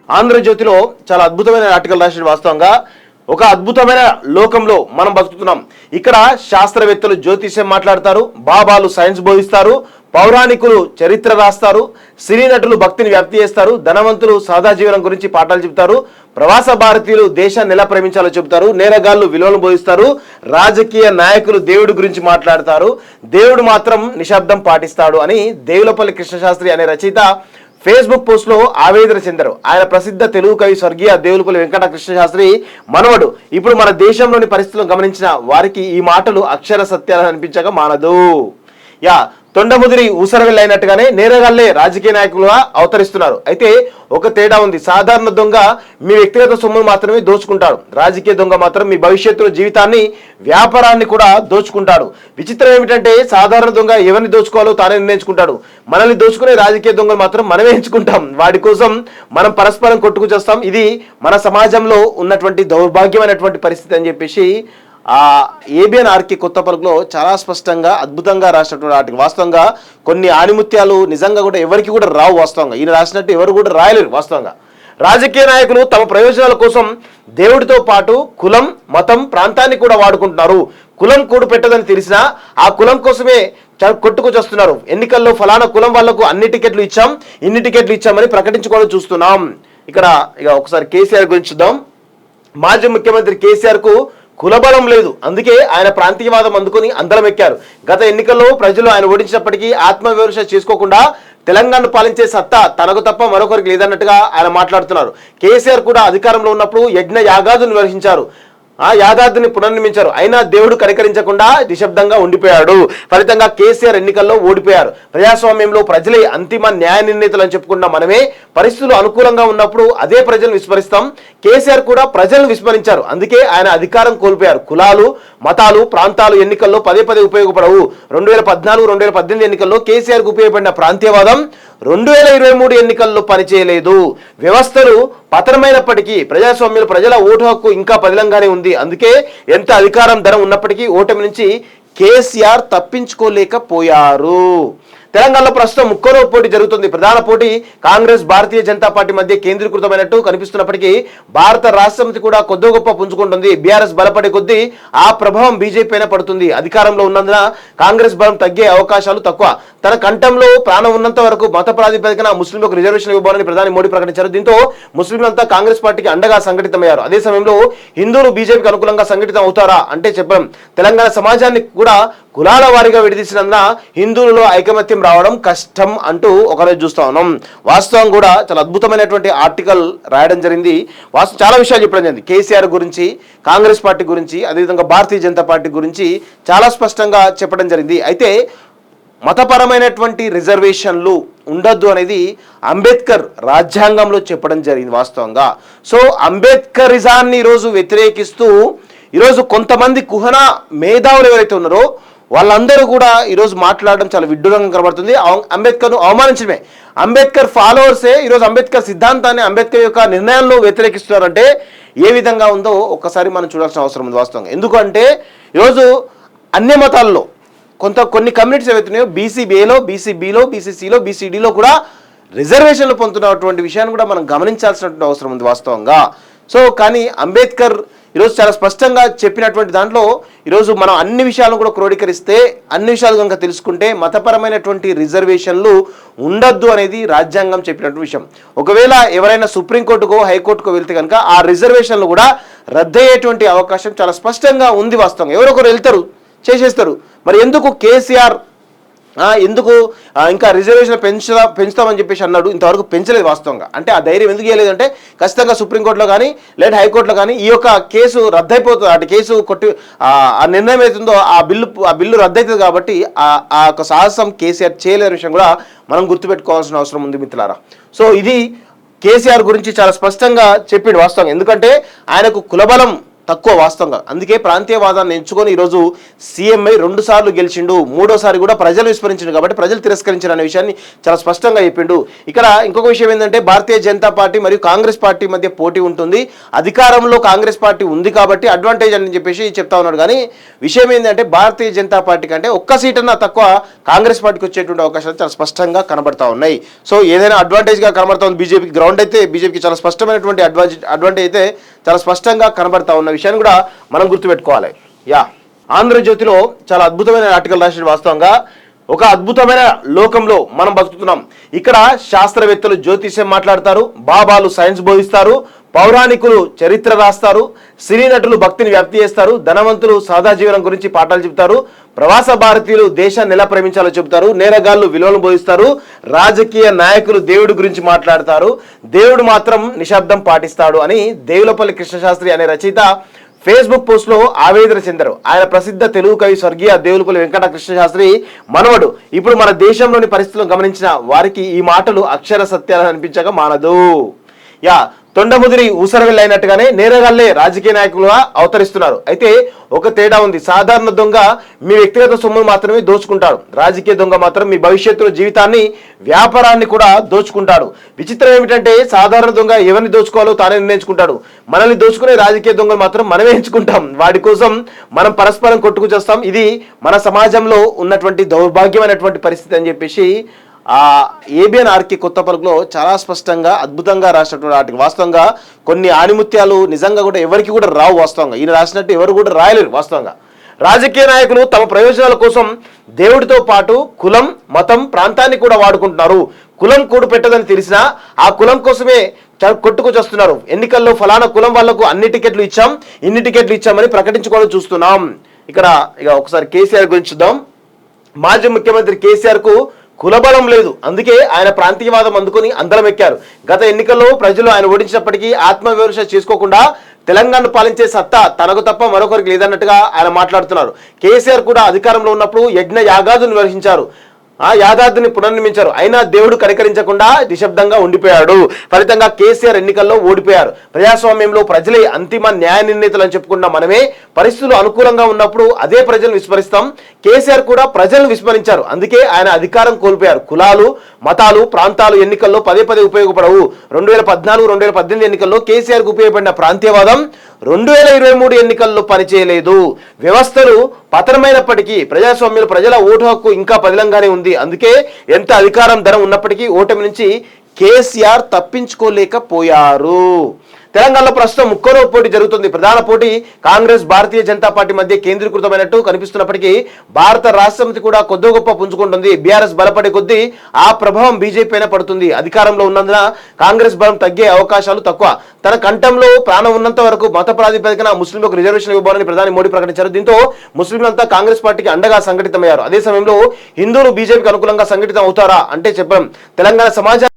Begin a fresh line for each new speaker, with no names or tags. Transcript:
ఆంధ్రజ్యోతిలో చాలా అద్భుతమైన ఆర్టికల్ రాసిన వాస్తవంగా ఒక అద్భుతమైన లోకంలో మనం బతుకుతున్నాం. ఇక్కడ శాస్త్రవేత్తలు జ్యోతిష్యం మాట్లాడతారు, బాబాలు సైన్స్ బోధిస్తారు, పౌరాణికులు చరిత్ర రాస్తారు, సినీ నటులు భక్తిని వ్యాప్తి చేస్తారు, ధనవంతులు సాదా జీవనం గురించి పాఠాలు చెబుతారు, ప్రవాస భారతీయులు దేశాన్ని ఎలా ప్రేమించాలో చెబుతారు, నేరగాళ్లు విలువలను బోధిస్తారు, రాజకీయ నాయకులు దేవుడి గురించి మాట్లాడతారు, దేవుడు మాత్రం నిశ్శబ్దం పాటిస్తాడు అని దేవులపల్లి కృష్ణశాస్త్రి అనే రచయిత ఫేస్బుక్ పోస్ట్ లో ఆవేదన చెందారు. ఆయన ప్రసిద్ధ తెలుగు కవి స్వర్గీయ దేవులపల్లి వెంకట కృష్ణశాస్త్రి మనవడు. ఇప్పుడు మన దేశంలోని పరిస్థితులను గమనించిన వారికి ఈ మాటలు అక్షర సత్యాలు అనిపించక మానదు. తొండముదిరి ఊసరవెళ్ళైనట్టుగానే నేరగాళ్లే రాజకీయ నాయకులుగా అవతరిస్తున్నారు. అయితే ఒక తేడా ఉంది. సాధారణ దొంగ మీ వ్యక్తిగత సొమ్మును మాత్రమే దోచుకుంటాడు. రాజకీయ దొంగ మాత్రం మీ భవిష్యత్తులో జీవితాన్ని, వ్యాపారాన్ని కూడా దోచుకుంటాడు. విచిత్రం ఏమిటంటే సాధారణ దొంగ ఎవరిని దోచుకోవాలో తానే నిర్ణయించుకుంటాడు. మనల్ని దోచుకునే రాజకీయ దొంగలు మాత్రం మనమే ఎంచుకుంటాం. వాడి కోసం మనం పరస్పరం కొట్టుకు చేస్తాం. ఇది మన సమాజంలో ఉన్నటువంటి దౌర్భాగ్యమైనటువంటి పరిస్థితి అని చెప్పేసి ఏబిఎన్ ఆర్కే కొత్త పలుకులో చాలా స్పష్టంగా అద్భుతంగా రాసినటువంటి ఆర్టికల్. వాస్తవంగా కొన్ని ఆణిముత్యాలు నిజంగా కూడా ఎవరికి కూడా రావు. వాస్తవంగా ఈయన రాసినట్టు ఎవరు కూడా రాయలేరు. వాస్తవంగా రాజకీయ నాయకులు తమ ప్రయోజనాల కోసం దేవుడితో పాటు కులం, మతం, ప్రాంతాన్ని కూడా వాడుకుంటున్నారు. కులం కూడు పెట్టదని తెలిసినా ఆ కులం కోసమే కొట్టుకొచ్చేస్తున్నారు. ఎన్నికల్లో ఫలానా కులం వాళ్లకు అన్ని టికెట్లు ఇచ్చాం, ఇన్ని టికెట్లు ఇచ్చామని ప్రకటించుకోవడం చూస్తున్నాం. ఇక్కడ ఒకసారి కేసీఆర్ గురించి చూద్దాం. మాజీ ముఖ్యమంత్రి కేసీఆర్ కు కులబలం లేదు, అందుకే ఆయన ప్రాంతీయవాదం అందుకుని అందరం ఎక్కారు. గత ఎన్నికల్లో ప్రజలు ఆయన ఓడించినప్పటికీ ఆత్మవిమర్శ చేసుకోకుండా తెలంగాణ పాలించే సత్తా తనకు తప్ప మరొకరికి లేదన్నట్టుగా ఆయన మాట్లాడుతున్నారు. కేసీఆర్ కూడా అధికారంలో ఉన్నప్పుడు యజ్ఞ యాగాదులు నిర్వహించారు, యాదాద్రిని పునర్నిర్మించారు. అయినా దేవుడు కనికరించకుండా నిశ్శబ్దంగా ఉండిపోయాడు. ఫలితంగా కేసీఆర్ ఎన్నికల్లో ఓడిపోయారు. ప్రజాస్వామ్యంలో ప్రజలే అంతిమ న్యాయ నిర్ణేతలు అని చెప్పుకున్న మనమే పరిస్థితులు అనుకూలంగా ఉన్నప్పుడు అదే ప్రజలను విస్మరిస్తాం. కేసీఆర్ కూడా ప్రజలను విస్మరించారు, అందుకే ఆయన అధికారం కోల్పోయారు. కులాలు, మతాలు, ప్రాంతాలు ఎన్నికల్లో పదే పదే ఉపయోగపడవు. 2014, 2018 ఎన్నికల్లో కేసీఆర్ కు ఉపయోగపడిన ప్రాంతీయవాదం 2023 ఎన్నికల్లో పనిచేయలేదు. వ్యవస్థలు పతనమైనప్పటికీ ప్రజాస్వామ్యంలో ప్రజల ఓటు హక్కు ఇంకా పదిలంగానే ఉంది. అందుకే ఎంత అధికారం ధనం ఉన్నప్పటికీ ఓటమి నుంచి కేసీఆర్ తప్పించుకోలేకపోయారు. తెలంగాణలో ప్రస్తుతం ముక్కరో పోటీ జరుగుతుంది. ప్రధాన పోటీ కాంగ్రెస్, భారతీయ జనతా పార్టీ మధ్య కేంద్రీకృతమైనట్టు కనిపిస్తున్నప్పటికీ భారత రాష్ట్ర సమితి కూడా కొద్ది గొప్ప పుంజుకుంటుంది. బీఆర్ఎస్ బలపడే కొద్దీ ఆ ప్రభావం బీజేపీ పైన పడుతుంది. అధికారంలో ఉన్నందున కాంగ్రెస్ బలం తగ్గే అవకాశాలు తక్కువ. తన కంఠంలో ప్రాణం ఉన్నంత వరకు మత ప్రాతిపదికన ముస్లింలకు రిజర్వేషన్ ఇవ్వాలని ప్రధాని మోడీ ప్రకటించారు. దీంతో ముస్లింలంతా కాంగ్రెస్ పార్టీకి అండగా సంఘటితమయ్యారు. అదే సమయంలో హిందువులు బీజేపీకి అనుకూలంగా సంఘటితం అవుతారా అంటే చెప్పలేం. తెలంగాణ సమాజాన్ని కూడా కులాల వారీగా విడదీసినందున హిందువులలో ఐకమత్యం రావడం కష్టం అంటూ ఒకరోజు చూస్తా ఉన్నాం. వాస్తవం కూడా చాలా అద్భుతమైనటువంటి ఆర్టికల్ రాయడం జరిగింది. వాస్తవం చాలా విషయాలు చెప్పడం జరిగింది. కేసీఆర్ గురించి, కాంగ్రెస్ పార్టీ గురించి, అదేవిధంగా భారతీయ జనతా పార్టీ గురించి చాలా స్పష్టంగా చెప్పడం జరిగింది. అయితే మతపరమైనటువంటి రిజర్వేషన్లు ఉండొద్దు అనేది అంబేద్కర్ రాజ్యాంగంలో చెప్పడం జరిగింది వాస్తవంగా. సో అంబేద్కరిజాన్ని ఈరోజు వ్యతిరేకిస్తూ ఈరోజు కొంతమంది కుహన మేధావులు ఎవరైతే ఉన్నారో వాళ్ళందరూ కూడా ఈరోజు మాట్లాడడం చాలా విడ్డూరంగా కనబడుతుంది. అంబేద్కర్ను అవమానించడమే. అంబేద్కర్ ఫాలోవర్సే ఈరోజు అంబేద్కర్ సిద్ధాంతాన్ని, అంబేద్కర్ యొక్క నిర్ణయాలను వ్యతిరేకిస్తున్నారంటే ఏ విధంగా ఉందో ఒక్కసారి మనం చూడాల్సిన అవసరం ఉంది వాస్తవంగా. ఎందుకంటే ఈరోజు అన్ని మతాల్లో కొన్ని కమ్యూనిటీస్ ఏవైతున్నాయో బీసీఏలో, బీసీబీలో, బీసీసీలో, బీసీడీలో కూడా రిజర్వేషన్లు పొందుతున్నటువంటి విషయాన్ని కూడా మనం గమనించాల్సినటువంటి అవసరం ఉంది వాస్తవంగా. సో కానీ అంబేద్కర్ ఈరోజు చాలా స్పష్టంగా చెప్పినటువంటి దాంట్లో ఈరోజు మనం అన్ని విషయాలను కూడా క్రోడీకరిస్తే, అన్ని విషయాలు కనుక తెలుసుకుంటే మతపరమైనటువంటి రిజర్వేషన్లు ఉండొద్దు అనేది రాజ్యాంగం చెప్పినటువంటి విషయం. ఒకవేళ ఎవరైనా సుప్రీంకోర్టుకో, హైకోర్టుకో వెళ్తే కనుక ఆ రిజర్వేషన్లు కూడా రద్దయ్యేటువంటి అవకాశం చాలా స్పష్టంగా ఉంది వాస్తవంగా. ఎవరొకరు వెళ్తారు, చేసేస్తారు. మరి ఎందుకు కేసీఆర్ ఎందుకు ఇంకా రిజర్వేషన్ పెంచుతామని చెప్పేసి అన్నాడు, ఇంతవరకు పెంచలేదు వాస్తవంగా. అంటే ఆ ధైర్యం ఎందుకు చేయలేదంటే ఖచ్చితంగా సుప్రీంకోర్టులో కానీ లేదా హైకోర్టులో కానీ ఈ యొక్క కేసు రద్దయిపోతుంది. అటు కేసు ఆ నిర్ణయం అవుతుందో ఆ బిల్లు రద్దవుతుంది. కాబట్టి ఆ యొక్క సాహసం కేసీఆర్ చేయలేని విషయం కూడా మనం గుర్తుపెట్టుకోవాల్సిన అవసరం ఉంది మిత్రులారా. సో ఇది కేసీఆర్ గురించి చాలా స్పష్టంగా చెప్పిండు వాస్తవంగా. ఎందుకంటే ఆయనకు కులబలం తక్కువ వాస్తవంగా. అందుకే ప్రాంతీయవాదాన్ని ఎంచుకొని ఈరోజు సీఎంఐ 2 సార్లు గెలిచిండు, 3ఓసారి కూడా ప్రజలు విస్మరించిండు కాబట్టి ప్రజలు తిరస్కరించారు అనే విషయాన్ని చాలా స్పష్టంగా చెప్పిండు. ఇక్కడ ఇంకొక విషయం ఏంటంటే భారతీయ జనతా పార్టీ మరియు కాంగ్రెస్ పార్టీ మధ్య పోటీ ఉంటుంది, అధికారంలో కాంగ్రెస్ పార్టీ ఉంది కాబట్టి అడ్వాంటేజ్ అని చెప్పేసి చెప్తా ఉన్నాడు. కానీ విషయం ఏంటంటే భారతీయ జనతా పార్టీ కంటే ఒక్క సీట్ అన్నా తక్కువ కాంగ్రెస్ పార్టీకి వచ్చేటువంటి అవకాశాలు చాలా స్పష్టంగా కనబడతా ఉన్నాయి. సో ఏదైనా అడ్వాంటేజ్గా కనబడతా ఉంది బీజేపీకి, గ్రౌండ్ అయితే బీజేపీకి చాలా స్పష్టమైనటువంటి అడ్వాంటేజ్ అయితే చాలా స్పష్టంగా కనబడతా ఉన్న విషయాన్ని కూడా మనం గుర్తుపెట్టుకోవాలి. ఆంధ్రజ్యోతిలో చాలా అద్భుతమైన ఆర్టికల్ రాసిన వాస్తవంగా ఒక అద్భుతమైన లోకంలో మనం బతుకుతున్నాం. ఇక్కడ శాస్త్రవేత్తలు జ్యోతిష్యం మాట్లాడతారు, బాబాలు సైన్స్ బోధిస్తారు, పౌరాణికులు చరిత్ర రాస్తారు, సినీ నటులు భక్తిని వ్యాప్తి చేస్తారు, ధనవంతులు సాదా జీవనం గురించి పాఠాలు చెబుతారు, ప్రవాస భారతీయులు దేశాన్ని ఎలా ప్రేమించాలో చెబుతారు, నేరగాళ్లు విలువలను బోధిస్తారు, రాజకీయ నాయకులు దేవుడి గురించి మాట్లాడతారు, దేవుడు మాత్రం నిశ్శబ్దం పాటిస్తాడు అని దేవులపల్లి కృష్ణశాస్త్రి అనే రచయిత ఫేస్బుక్ పోస్ట్ లో ఆవేదన చెందారు. ఆయన ప్రసిద్ధ తెలుగు కవి స్వర్గీయ దేవులపల్లి వెంకట కృష్ణశాస్త్రి మనవడు. ఇప్పుడు మన దేశంలోని పరిస్థితులను గమనించిన వారికి ఈ మాటలు అక్షర సత్యాలను అనిపించక మానదు. తొండముదిరి ఊసరవెల్లి అయినట్టుగానే నేరగాళ్లే రాజకీయ నాయకులుగా అవతరిస్తున్నారు. అయితే ఒక తేడా ఉంది, సాధారణ దొంగ మీ వ్యక్తిగత సొమ్మును మాత్రమే దోచుకుంటాడు, రాజకీయ దొంగ మాత్రం మీ భవిష్యత్తులో జీవితాన్ని వ్యాపారాన్ని కూడా దోచుకుంటాడు. విచిత్రం ఏమిటంటే సాధారణ దొంగ ఎవరిని దోచుకోవాలో తానే నిర్ణయించుకుంటాడు, మనల్ని దోచుకునే రాజకీయ దొంగలు మాత్రం మనమే ఎంచుకుంటాం, వాడి కోసం మనం పరస్పరం కొట్టుకు చేస్తాం. ఇది మన సమాజంలో ఉన్నటువంటి దౌర్భాగ్యమైనటువంటి పరిస్థితి అని చెప్పేసి ఏబిఎన్ ఆర్కే కొత్త పలుకులో చాలా స్పష్టంగా అద్భుతంగా రాసినటువంటి వాటికి వాస్తవంగా కొన్ని ఆణిముత్యాలు నిజంగా కూడా ఎవరికి కూడా రావు. వాస్తవంగా ఈయన రాసినట్టు ఎవరు కూడా రాయలేరు. వాస్తవంగా రాజకీయ నాయకులు తమ ప్రయోజనాల కోసం దేవుడితో పాటు కులం, మతం, ప్రాంతాన్ని కూడా వాడుకుంటున్నారు. కులం కూడు పెట్టదని తెలిసినా ఆ కులం కోసమే కొట్టుకొచ్చేస్తున్నారు. ఎన్నికల్లో ఫలానా కులం వాళ్లకు అన్ని టికెట్లు ఇచ్చాం, ఇన్ని టికెట్లు ఇచ్చామని ప్రకటించుకోవడం చూస్తున్నాం. ఇక ఒకసారి కేసీఆర్ గురించి చూద్దాం. మాజీ ముఖ్యమంత్రి కేసీఆర్ కు కులబలం లేదు, అందుకే ఆయన ప్రాంతీయవాదం అందుకొని అందరం ఎక్కారు. గత ఎన్నికల్లో ప్రజలు ఆయన ఓడించినప్పటికీ ఆత్మవిమర్శ చేసుకోకుండా తెలంగాణ పాలించే సత్తా తనకు తప్ప మరొకరికి లేదన్నట్టుగా ఆయన మాట్లాడుతున్నారు. కేసీఆర్ కూడా అధికారంలో ఉన్నప్పుడు యజ్ఞ యాగాదులు నిర్వహించారు, యాదాద్రిని పునర్నిర్మించారు, అయినా దేవుడు కనికరించకుండా నిశ్శబ్దంగా ఉండిపోయాడు. ఫలితంగా కేసీఆర్ ఎన్నికల్లో ఓడిపోయారు. ప్రజాస్వామ్యంలో ప్రజలే అంతిమ న్యాయ నిర్ణేతలు అని చెప్పుకున్న మనమే పరిస్థితులు అనుకూలంగా ఉన్నప్పుడు అదే ప్రజలను విస్మరిస్తాం. కేసీఆర్ కూడా ప్రజలను విస్మరించారు, అందుకే ఆయన అధికారం కోల్పోయారు. కులాలు, మతాలు, ప్రాంతాలు ఎన్నికల్లో పదే ఉపయోగపడవు. 2014, 2018 ఎన్నికల్లో కేసీఆర్ కు ఉపయోగపడిన ప్రాంతీయవాదం 2023 ఎన్నికల్లో పనిచేయలేదు. వ్యవస్థలు పతనమైనప్పటికీ ప్రజాస్వామ్యంలో ప్రజల ఓటు హక్కు ఇంకా పదిలంగానే ఉంది. అందుకే ఎంత అధికారం ధనం ఉన్నప్పటికీ ఓటమి నుంచి కేసీఆర్ తప్పించుకోలేకపోయారు. తెలంగాణలో ప్రస్తుతం ముక్కలో పోటీ జరుగుతుంది. ప్రధాన పోటీ కాంగ్రెస్, భారతీయ జనతా పార్టీ మధ్య కేంద్రీకృతమైనట్టు కనిపిస్తున్నప్పటికీ భారత రాష్ట్ర సమితి కూడా కొద్ది గొప్ప పుంజుకుంటుంది. బీఆర్ఎస్ బలపడే కొద్దీ ఆ ప్రభావం బీజేపీ పైన పడుతుంది. అధికారంలో ఉన్నందున కాంగ్రెస్ బలం తగ్గే అవకాశాలు తక్కువ. తన కంఠంలో ప్రాణం ఉన్నంత వరకు మత ప్రాతిపదికన ముస్లింలకు రిజర్వేషన్ ఇవ్వాలని ప్రధాని మోడీ ప్రకటించారు. దీంతో ముస్లింలంతా కాంగ్రెస్ పార్టీకి అండగా సంఘటితమయ్యారు. అదే సమయంలో హిందువులు బీజేపీకి అనుకూలంగా సంఘటితం అవుతారా అంటే చెప్పడం తెలంగాణ సమాజం